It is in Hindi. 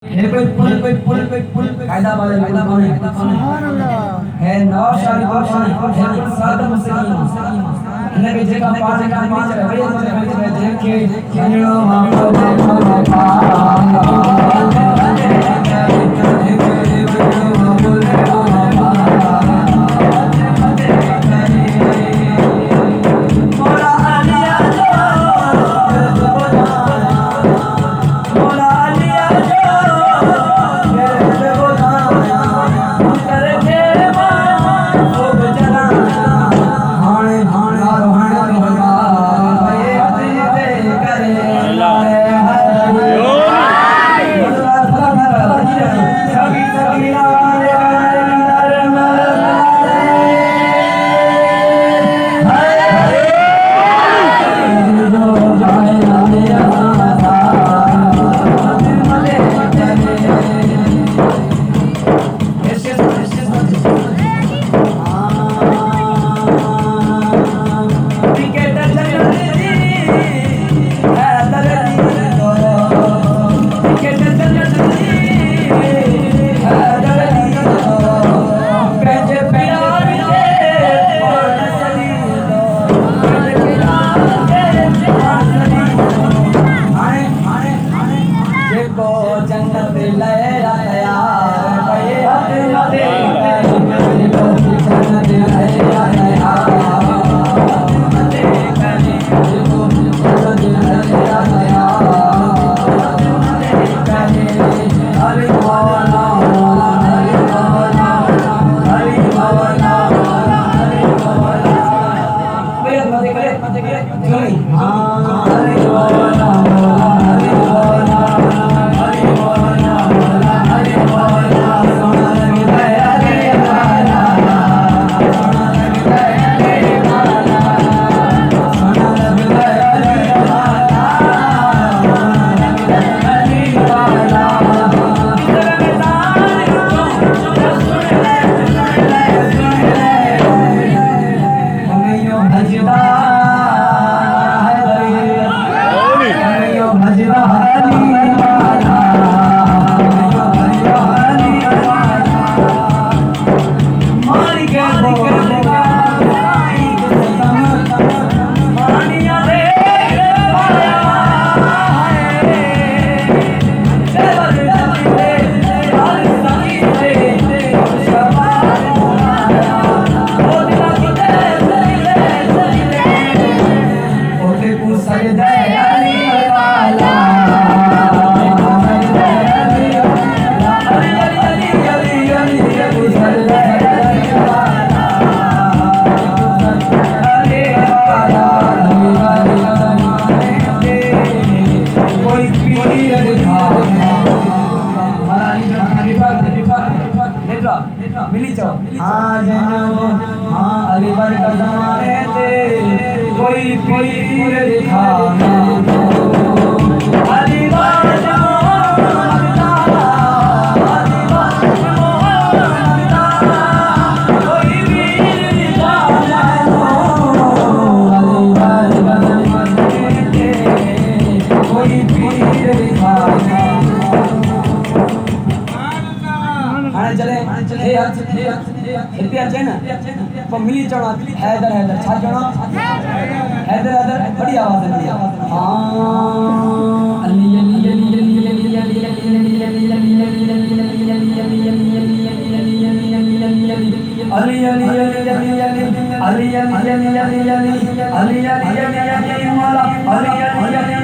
कोई कायदा वाले कौन है? सुभान अल्लाह है नौशारी कौन है? सादम मुस्लिम नबी जी का पाठ का पाठ है देखे खेलो मांगो मिली चो हाँ जनो हाँ अली बार का जमाने थे कोई पीर दिखा अली बार मिली चढ़ा हैदर हैदर छा चढ़ा हैदर हैदर बड़ी आवाज है हाँ अली अली अली अली अली अली अली अली अली अली अली अली